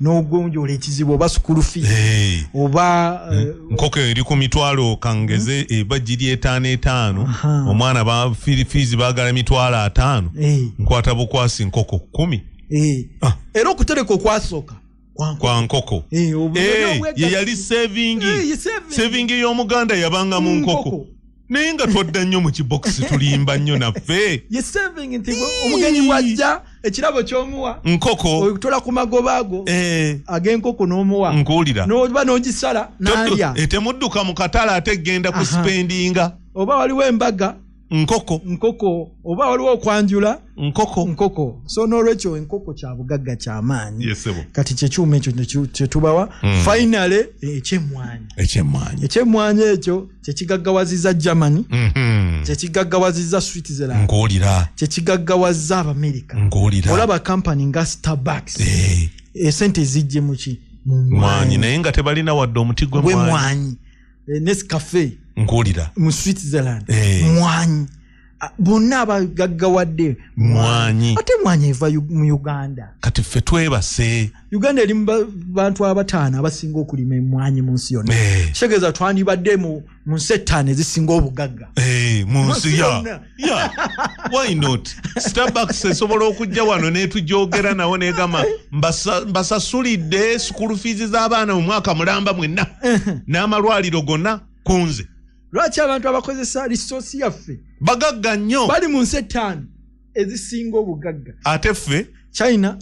n'ogonjola ekizibu oba sukulu fi oba nkoko eri ku mitwalo kangeze eba giri 5 omwana fiizi baagala mitwalo 5 nkwata bukwasi nkoko 10 era okutereka okwasooka kwa nkoko ye yali saving y'omuganda yabanga mu nkoko naye nga twadda nnyo mu kibokisi tulimba nnyo naffe omugenyi bwajja ekirabo ky'omuwa nkoko otola ku magoba ago ag'enkoko n'omuwa nkuwulira n'oba n'ogisala n'alya temudduka mu katale ate genda ku spendinga oba waliwo embaga nkoko oba waliwo okwanjula nkoko so n'olwekyo enkoko kya bugagga ky'amaanyi kati kyekyuma ekyo kyetubawa finally ekyemmwanyi ekyo kyekigaggawaziza Germany kyekigaggawaziza Switzerland kyekigaggawaza America olaba kampani nga Starbucks esente zijje muki mwanyi naye nga tebalina wadde omuti gw'emmwanyi Nescafe nkuwulira mu Switzerland mwanyi bonna abagaggawadde mwanyi ate mwanyi eva mu Uganda kati ffe twebase Uganda eri bantu abataano abasinga okulima emmwanyi mu nsi yonna kitegeeza twandibadde mu nsi ettaano ezisinga obugagga mu nsi why not Starbucks esobola okujja wano n'etujogera nawo n'egamba mbasasulidde school fees z'abaana mu mwaka mulamba mwenna n'amalwaliro gonna kunze lwaki abantu abakozesa resource yaffe bagagga nnyo bali mu nsi ettaano ezisinga obugagga ate ffe China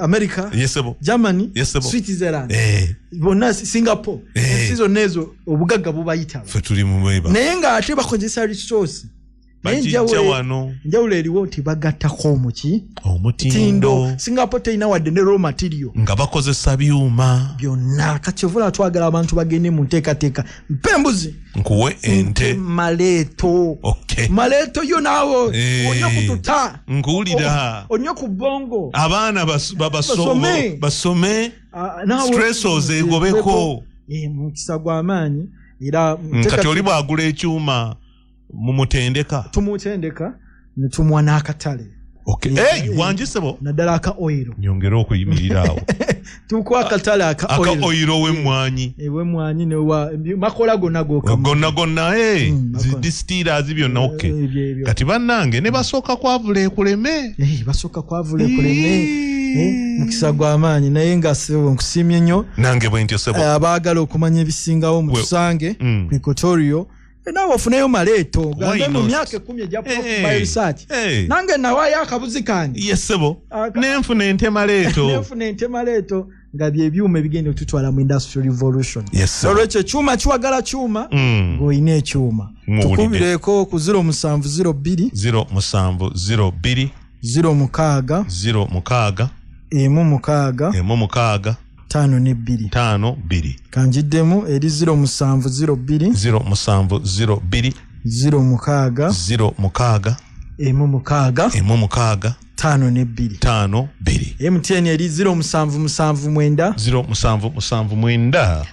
America Germany Switzerland bonna Singapore ensi zonna ezo obugagga bubayitaba ffe tuli mu mweba naye nga ate bakozesa resource njawulo eriwo nti bagattako omutindo Singapore terina wadde ne raw material nga bakozesa byuma byonna kakyovula twagala abantu bagende mu nteekateeka mpembuzi nkuwe ente maleeto maleeto yo naawo onnyo kututa nkuwulira onnyo ku bbongo abaana basome stressos egobeko mukisa gw'amaanyi era kati oli bwagula ekyuma mumutendeka tumutendeka netumuwa n'akatale wangisebo naddala aka oil nyongera okuyimirira awo tukwa katala aka oiro w'emmwanyi w'emmwanyi ne wa makola gonna gonna distillers byonna okay kati bannange ne basooka kwavula ekuleme mukisa gw'amaanyi naye nga sebo nkusiimye nnyo nange bwe ntyo sebo abaagala okumanya ebisingawo mu tusange ku Equatorio nawe ofuneyo maleeto gambe mu myaka 10 ejja by research nange nawaayo akabuzi kange yes sebo nenfuna ente maleeto nga byebyuma ebigenda okututwala mu industrial revolution olwekyo ekyuma kiwagala kyuma ng'olina ekyuma tukubireko ku 0702 06 52 kanjiddemu eri 0702 06 52 MTN eri 0779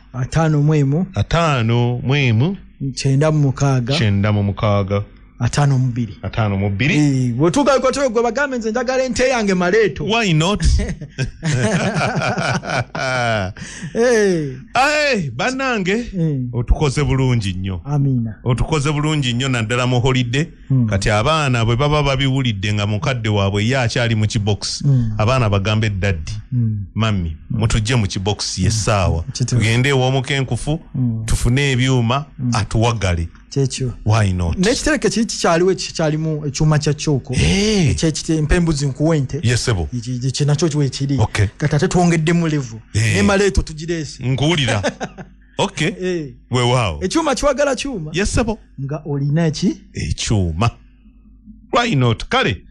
5 52 bwetuuka Equatorio gwe bagambe nze njagala ente yange maleeto why not bannange otukoze bulungi nnyo otukoze bulungi nnyo naddala mu holiday kati abaana bwe baba babiwulidde nga mukadde waabwe ye akyali mu kibox abaana bagambe daddi mami mutujje mu kibox yessaawa tugende ew'omukenkufu tufune ebyuma atuwagale kyekyo why not n'ekitereke kiri kikyaliwo ekikyalimu ekyuma kya kyoko empembuzi nkuwente yesebo kinakyo kiwe kiri kati ate twongeddemu level ne maleeto tugireese nkuwulira okay weewaawo ekyuma kiwagala kyuma yesebo nga olina ekyuma why not kale